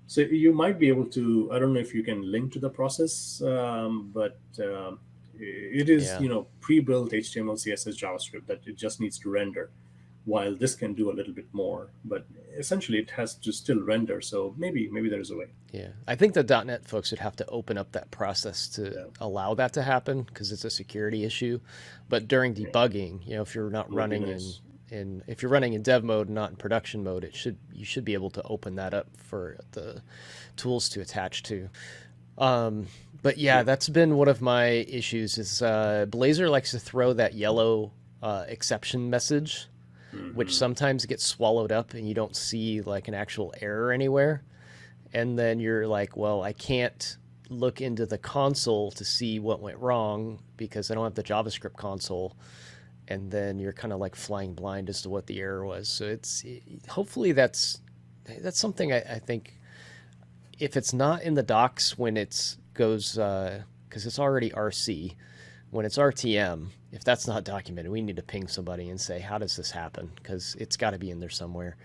So you might be able to, I don't know if you can link to the process, but it is, Yeah. pre-built HTML, CSS, JavaScript that it just needs to render, while this can do a little bit more. But essentially, it has to still render. So maybe there's a way. Yeah, I think the .NET folks would have to open up that process to Yeah. allow that to happen because it's a security issue. But during Yeah. debugging, if you're not Would be running nice. if you're running in dev mode, not in production mode, you should be able to open that up for the tools to attach to. But yeah, that's been one of my issues. Is Blazor likes to throw that yellow exception message, which sometimes gets swallowed up, and you don't see like an actual error anywhere. And then you're like, well, I can't look into the console to see what went wrong because I don't have the JavaScript console. And then you're kind of like flying blind as to what the error was. So hopefully that's something I think if it's not in the docs when it goes, because it's already RC, when it's RTM, if that's not documented, we need to ping somebody and say, how does this happen? Because it's got to be in there somewhere.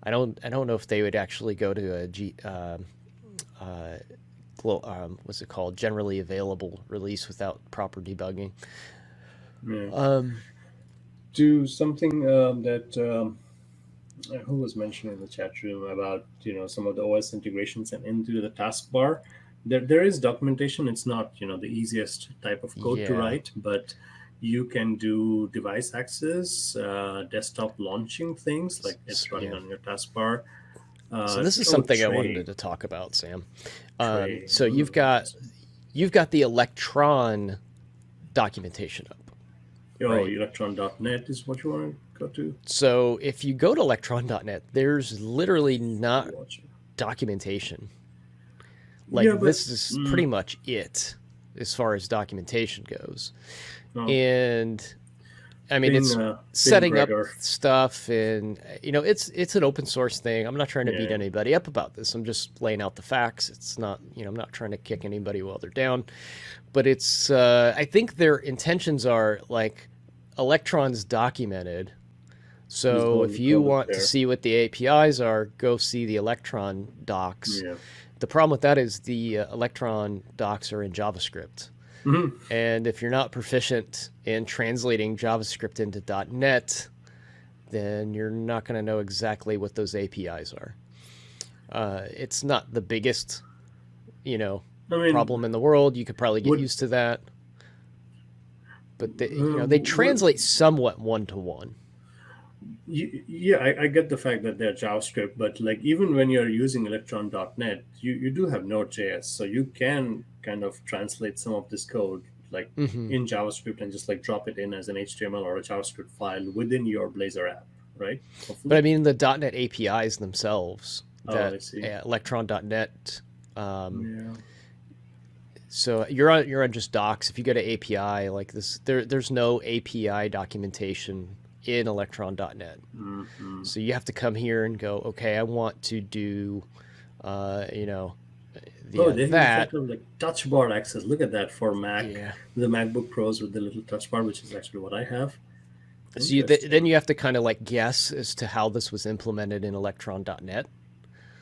I don't know if they would actually go to a what's it called, generally available release without proper debugging. Yeah. Do something that who was mentioning in the chat room about some of the OS integrations and into the taskbar. There is documentation. It's not the easiest type of code to Yeah. write, but you can do device access, desktop launching things like it's running on your taskbar. So this is something I Tray. wanted to talk about, Sam. Tray. So you've got the Electron documentation up. Oh, right? Electron.net is what you want to go to. So if you go to Electron.net, there's literally not Watch it. documentation. Like Yeah, but- this is pretty much it as far as documentation goes. Oh. And I mean, it's setting up stuff, and it's an open source thing. I'm not trying to beat anybody up about this. I'm just laying out the facts. It's not, I'm not trying to kick anybody while they're down. But it's, I think their intentions are like Electron's documented. So if you want to see what the APIs are, go see the Electron docs. Yeah. The problem with that is the Electron docs are in JavaScript. Mm-hmm. And if you're not proficient in translating JavaScript into .NET, then you're not going to know exactly what those APIs are. It's not the biggest, problem in the world. You could probably get used to that. But they translate somewhat one-to-one. Yeah, I get the fact that they're JavaScript, but like even when you're using Electron.net, you do have Node.js, so you can kind of translate some of this code like in JavaScript and just like drop it in as an HTML or a JavaScript file within your Blazor app, right? Hopefully. But I mean the .NET APIs themselves, I see. Electron.net. Yeah. So you're on just docs. If you go to API like this, there's no API documentation in Electron.net. Mm-hmm. So you have to come here and go, okay, I want to do, they that. have like touch bar access. Look at that for Mac. Yeah. The MacBook Pros with the little touch bar, which is actually what I have. So then you have to kind of like guess as to how this was implemented in Electron.net.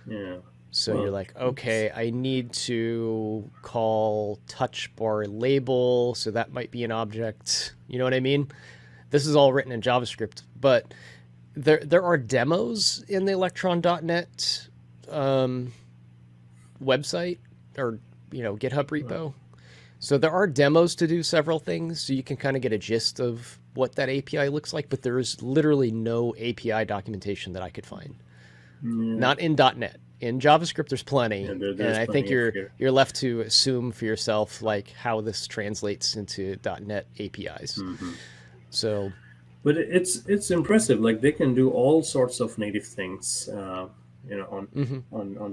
Yeah. So you're like, okay, I need to call touch bar label, so that might be an object. You know what I mean? This is all written in JavaScript, but there are demos in the Electron.net website or GitHub repo. So there are demos to do several things, so you can kind of get a gist of what that API looks like, but there is literally no API documentation that I could find. Not in .NET. In JavaScript, there's plenty, and I think you're left to assume for yourself like how this translates into .NET APIs. Mm-hmm. So, but it's impressive. Like they can do all sorts of native things, on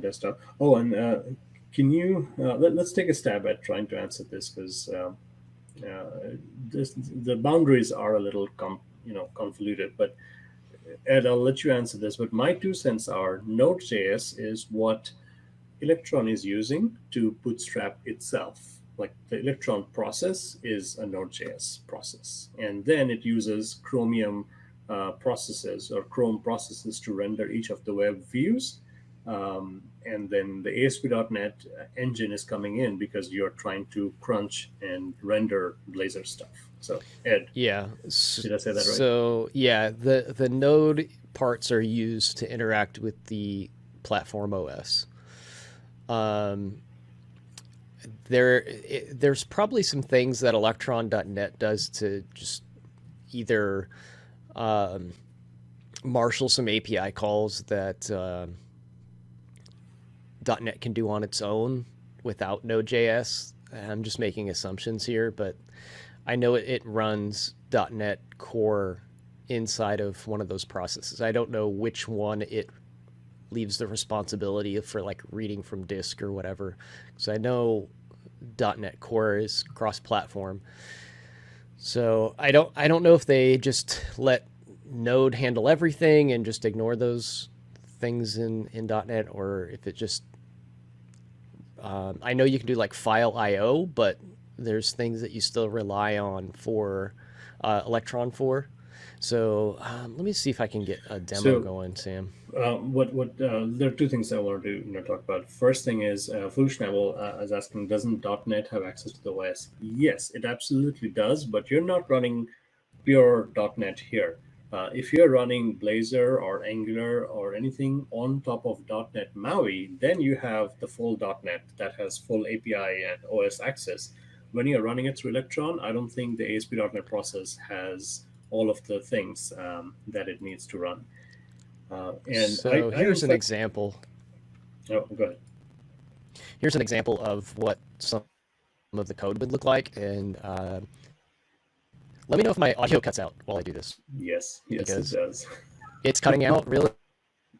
desktop. Oh, and can you let's take a stab at trying to answer this because the boundaries are a little convoluted. But Ed, I'll let you answer this. But my 2 cents are Node.js is what Electron is using to bootstrap itself. like the Electron process is a Node.js process, and then it uses Chromium processes or Chrome processes to render each of the web views. And then the ASP.NET engine is coming in because you're trying to crunch and render Blazor stuff. So, Ed, Yeah. did I say that right? So yeah, the node parts are used to interact with the platform OS. There's probably some things that Electron.net does to just either marshal some API calls that .NET can do on its own without Node.js. I'm just making assumptions here, but I know it runs .NET Core inside of one of those processes. I don't know which one it leaves the responsibility for, like reading from disk or whatever. So I know .NET Core is cross-platform. So I don't know if they just let Node handle everything and just ignore those things in .NET, or if it just I know you can do like file I/O, but there's things that you still rely on for Electron for. So let me see if I can get a demo going, Sam. There are two things I wanted to talk about. First thing is Fullschnabel is asking, doesn't .NET have access to the OS? Yes, it absolutely does, but you're not running pure .NET here. If you're running Blazor or Angular or anything on top of .NET MAUI, then you have the full .NET that has full API and OS access. When you're running it through Electron, I don't think the ASP.NET process has all of the things that it needs to run. So here's an example. Oh, go ahead. Here's an example of what some of the code would look like, and let me know if my audio cuts out while I do this. Yes, it does. It's cutting out really.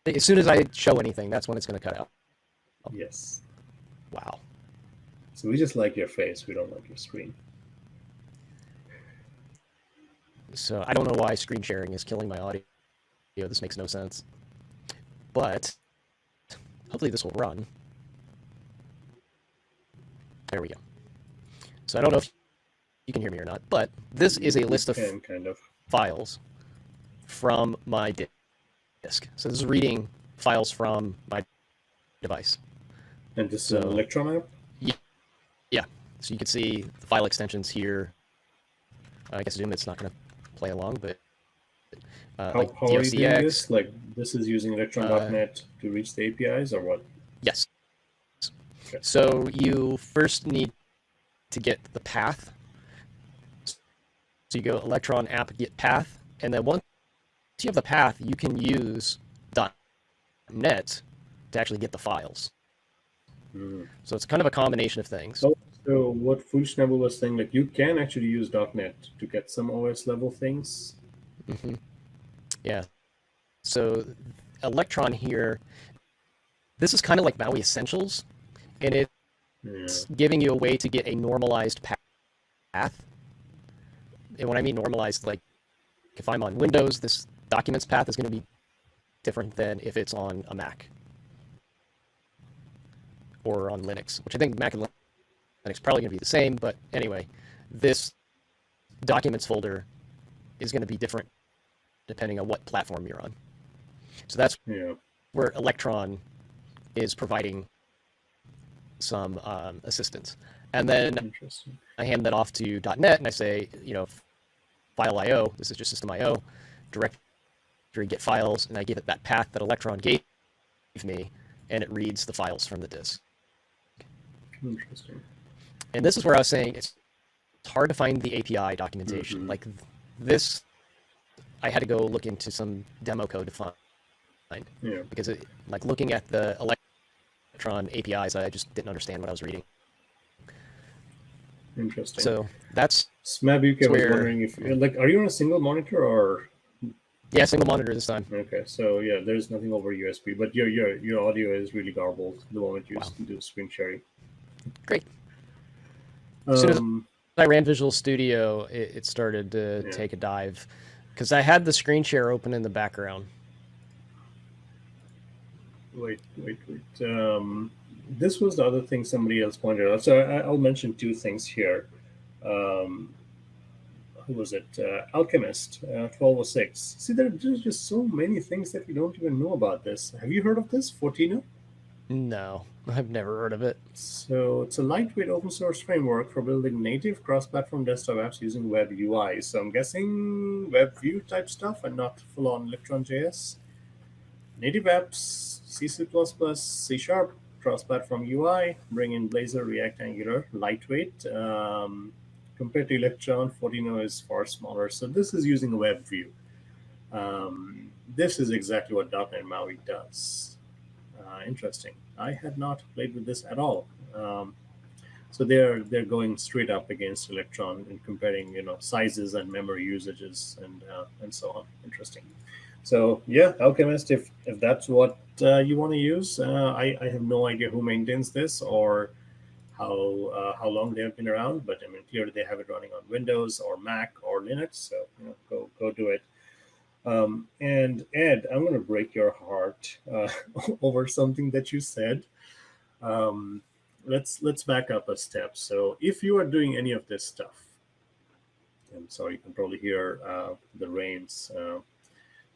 As soon as I show anything, that's when it's going to cut out. Yes. Wow. So we just like your face. We don't like your screen. So I don't know why screen sharing is killing my audio. This makes no sense. But hopefully this will run. There we go. So I don't know if you can hear me or not, but this is a list of files from my disk. So this is reading files from my device. And this is an Electron app? Yeah. So you can see the file extensions here. I guess Zoom it's not going to play along, but how are you doing this? Like this is using Electron.net to reach the APIs or what? Yes. Okay. So you first need to get the path. So you go Electron app get path, and then once you have the path, you can use .net to actually get the files. So it's kind of a combination of things. So what Fullschnabel was saying, like you can actually use .NET to get some OS level things. Mm-hmm. Yeah. So Electron here, this is kind of like MAUI Essentials, and it's giving you a way to get a normalized path. And when I mean normalized, like if I'm on Windows, this documents path is going to be different than if it's on a Mac or on Linux, which I think Mac and Linux probably going to be the same, but anyway, this documents folder is going to be different depending on what platform you're on. So that's where Electron is providing some assistance. And then I hand that off to .NET and I say, file IO, this is just system IO, directory get files, and I give it that path that Electron gave me, and it reads the files from the disk. Interesting. And this is where I was saying it's hard to find the API documentation. Mm-hmm. Like this, I had to go look into some demo code to find. Yeah. Because like looking at the Electron APIs, I just didn't understand what I was reading. Interesting. So that's Smabuk, I was wondering if are you on a single monitor or? Yeah, single monitor this time. Okay, so yeah, there's nothing over USB, but your audio is really garbled the moment you do screen sharing. Great. As soon as I ran Visual Studio, it started to take a dive because I had the screen share open in the background. Wait. this was the other thing somebody else pointed out. So I'll mention two things here. Um, who was it? Alchemist, 1206. See, there's just so many things that we don't even know about this. Have you heard of this, Fortino? No, I've never heard of it. So it's a lightweight open source framework for building native cross-platform desktop apps using web UI. So I'm guessing web view type stuff and not full-on Electron.js. Native apps, C++, C Sharp, cross-platform UI, bring in Blazor, React, Angular, lightweight. Compared to Electron, Fortino is far smaller. So this is using a web view. This is exactly what .NET MAUI does. Interesting. I had not played with this at all. So they're going straight up against Electron and comparing sizes and memory usages and so on. Interesting. So yeah, Alchemist. If that's what you want to use, I have no idea who maintains this or how long they have been around, but I mean clearly they have it running on Windows or Mac or Linux. So go do it. And Ed, I'm going to break your heart over something that you said. Let's back up a step. So if you are doing any of this stuff, I'm sorry, you can probably hear the rains.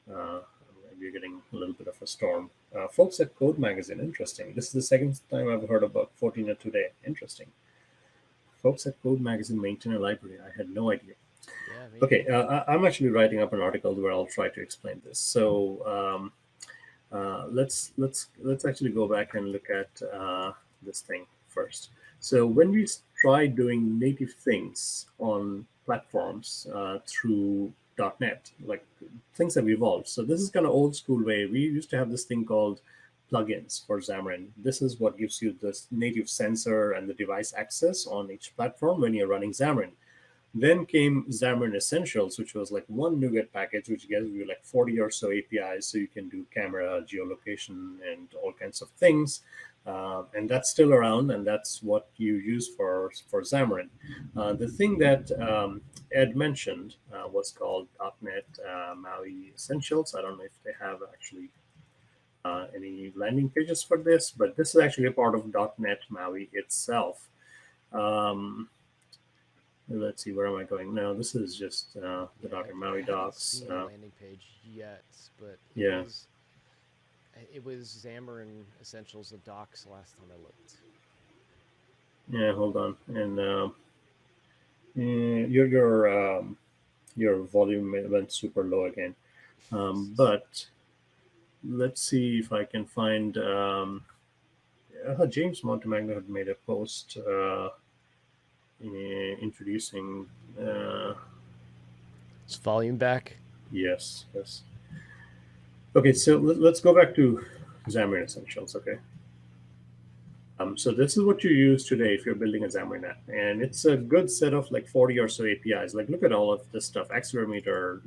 We're getting a little bit of a storm. Folks at Code Magazine, interesting. This is the second time I've heard about Fortino today. Interesting. Folks at Code Magazine maintain a library. I had no idea. Yeah, Okay, I'm actually writing up an article where I'll try to explain this. So let's actually go back and look at this thing first. So when we try doing native things on platforms through .NET, like things have evolved. So this is kind of old school way. We used to have this thing called plugins for Xamarin. This is what gives you this native sensor and the device access on each platform when you're running Xamarin. Then came Xamarin Essentials, which was like one NuGet package, which gives you like 40 or so APIs, so you can do camera, geolocation, and all kinds of things. And that's still around, and that's what you use for Xamarin. The thing that Ed mentioned was called .NET MAUI Essentials. I don't know if they have actually any landing pages for this, but this is actually a part of .NET MAUI itself. Let's see, where am I going? No, this is just the .NET MAUI docs. I haven't seen a landing page yet, but yeah, it was Xamarin Essentials, the docs last time I looked. Yeah, hold on, and your volume went super low again. But let's see if I can find. James Montemagno had made a post introducing. Is volume back? Yes. Okay, so let's go back to Xamarin Essentials. Okay. So this is what you use today if you're building a Xamarin app, and it's a good set of like 40 or so APIs. Like look at all of this stuff: accelerometer,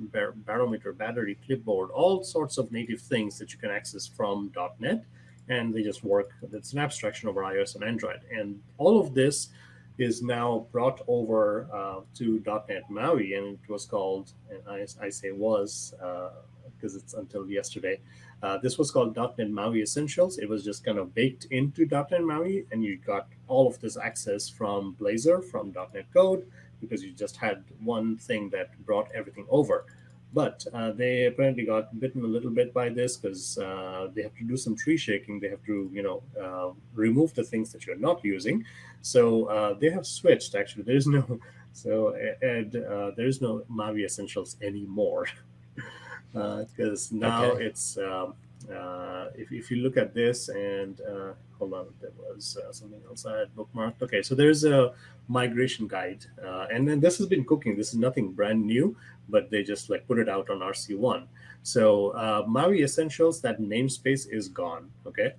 barometer, battery, clipboard, all sorts of native things that you can access from .NET, and they just work. It's an abstraction over iOS and Android, and all of this is now brought over to .NET MAUI, and it was called, and I say was because it's until yesterday. This was called .NET MAUI Essentials. It was just kind of baked into .NET MAUI, and you got all of this access from Blazor, from .NET Code, because you just had one thing that brought everything over. But they apparently got bitten a little bit by this because they have to do some tree shaking. They have to, remove the things that you're not using. So they have switched. Actually, there is no. So Ed, there is no MAUI Essentials anymore. Because now it's if you look at this and hold on, there was something else I had bookmarked. Okay, so there's a migration guide, and then this has been cooking. This is nothing brand new, but they just like put it out on RC1. So MAUI Essentials, that namespace is gone. Okay.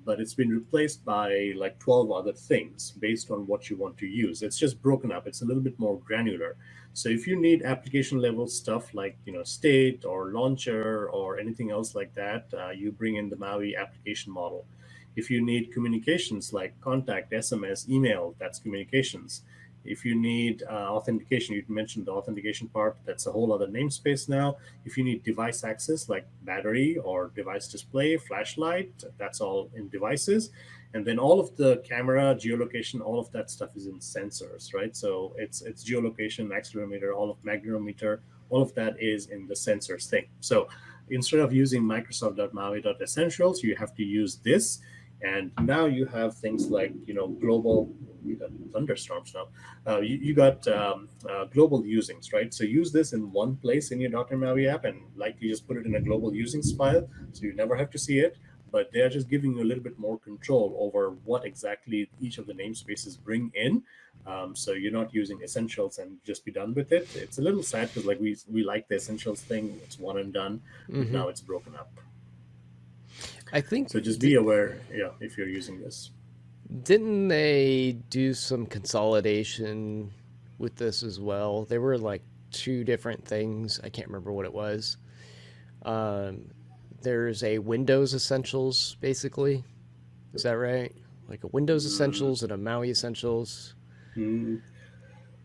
But it's been replaced by like 12 other things based on what you want to use. It's just broken up. It's a little bit more granular. So if you need application level stuff like state or launcher or anything else like that, you bring in the MAUI application model. If you need communications like contact, SMS, email, that's communications. If you need authentication, you mentioned the authentication part, that's a whole other namespace now. If you need device access like battery or device display, flashlight, that's all in devices. And then all of the camera, geolocation, all of that stuff is in sensors, right? So it's geolocation, accelerometer, all of magnetometer, all of that is in the sensors thing. So instead of using Microsoft.maui.essentials, you have to use this. And now you have things like, global, you got thunderstorms now. You got global usings, right? So use this in one place in your .NET MAUI app and likely just put it in a global usings file so you never have to see it. But they are just giving you a little bit more control over what exactly each of the namespaces bring in. So you're not using essentials and just be done with it. It's a little sad because we like the essentials thing. It's one and done. But now it's broken up. I think so. Just be aware, if you're using this. Didn't they do some consolidation with this as well? They were like two different things. I can't remember what it was. There's a Windows Essentials, basically. Is that right? Like a Windows Essentials and a MAUI Essentials. No,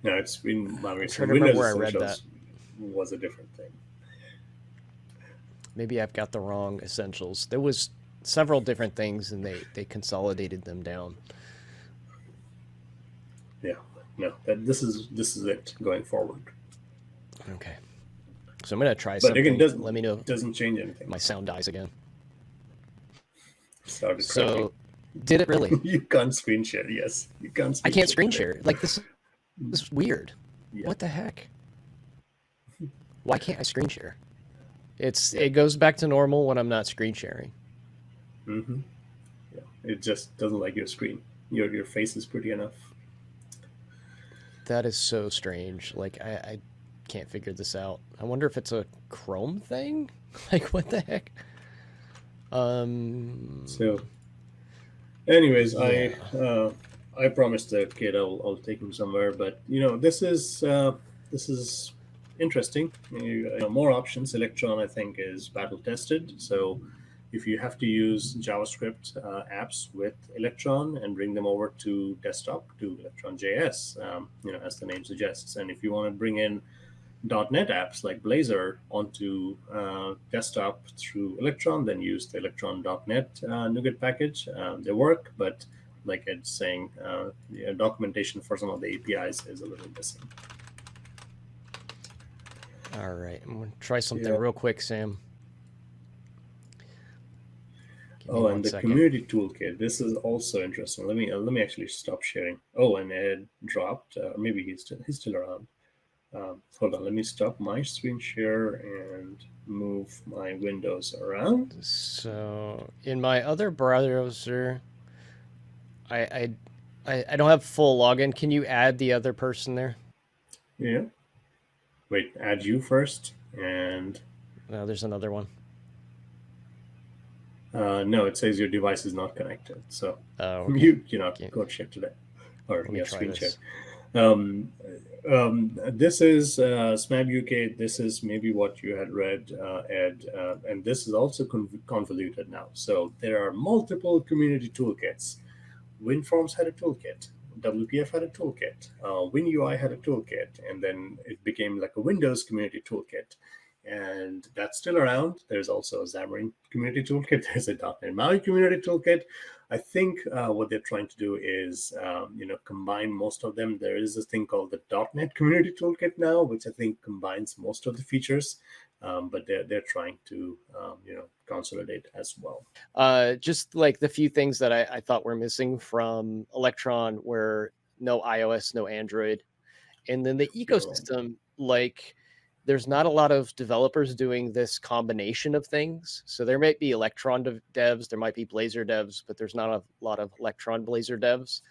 it's been MAUI. I'm trying to remember where I read that. Was a different thing. Maybe I've got the wrong Essentials. There was several different things, and they consolidated them down. Yeah, no, this is it going forward. Okay, so I'm gonna try something. But again, let me know. Doesn't change anything. My sound dies again. Started so, cracking. Did it really? You can't screen share. Yes, you can't. I can't screen share. Like this is weird. Yeah. What the heck? Why can't I screen share? It goes back to normal when I'm not screen sharing. Mm-hmm. Yeah, it just doesn't like your screen. Your face is pretty enough. That is so strange. Like I can't figure this out. I wonder if it's a Chrome thing. Like what the heck? So, anyways, yeah. I promised the kid I'll take him somewhere, but this is interesting. More options. Electron, I think, is battle tested. So if you have to use JavaScript apps with Electron and bring them over to desktop, to Electron.js, as the name suggests. And if you want to bring in .NET apps like Blazor onto desktop through Electron, then use the Electron.NET NuGet package. They work, but like Ed's saying, documentation for some of the APIs is a little missing. All right, I'm going to try something real quick, Sam. And the community toolkit. This is also interesting. Let me actually stop sharing. Oh, and Ed dropped. Maybe he's still around. Hold on. Let me stop my screen share and move my windows around. So in my other browser, I don't have full login. Can you add the other person there? Yeah. Wait. Add you first, and no, there's another one. No, it says your device is not connected. So okay. you know, go check today, or screen share. This is SMAB UK. This is maybe what you had read, Ed, and this is also convoluted now. So there are multiple community toolkits. WinForms had a toolkit. WPF had a toolkit. WinUI had a toolkit, and then it became like a Windows community toolkit. And that's still around. There's also a Xamarin community toolkit. There's a .NET MAUI community toolkit. I think what they're trying to do is, combine most of them. There is this thing called the .NET community toolkit now, which I think combines most of the features. But they're trying to, consolidate as well. Just like the few things that I thought were missing from Electron were no iOS, no Android. And then the ecosystem, like there's not a lot of developers doing this combination of things. So there might be Electron devs, there might be Blazor devs, but there's not a lot of Electron Blazor devs.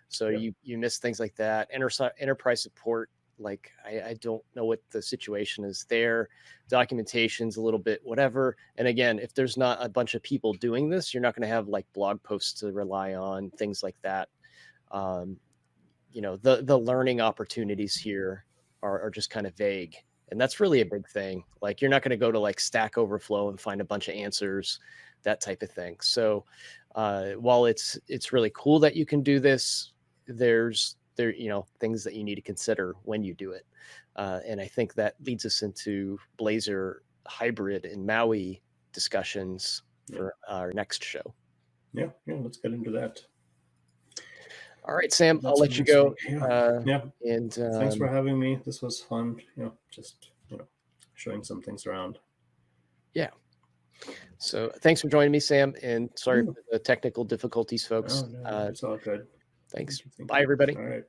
So you miss things like that. Enterprise support, like I don't know what the situation is there. Documentation's a little bit whatever. And again, if there's not a bunch of people doing this, you're not going to have like blog posts to rely on, things like that. The learning opportunities here are just kind of vague. And that's really a big thing. Like you're not going to go to like Stack Overflow and find a bunch of answers, that type of thing. So while it's really cool that you can do this, there's things that you need to consider when you do it. And I think that leads us into Blazor hybrid and MAUI discussions for our next show. Yeah, let's get into that. All right, Sam, I'll That's let you go. Yeah. And Thanks for having me. This was fun. Just showing some things around. Yeah. So thanks for joining me, Sam, and sorry Yeah. for the technical difficulties, folks. No, it's all good. Thanks. Thank you. Bye, everybody. All right.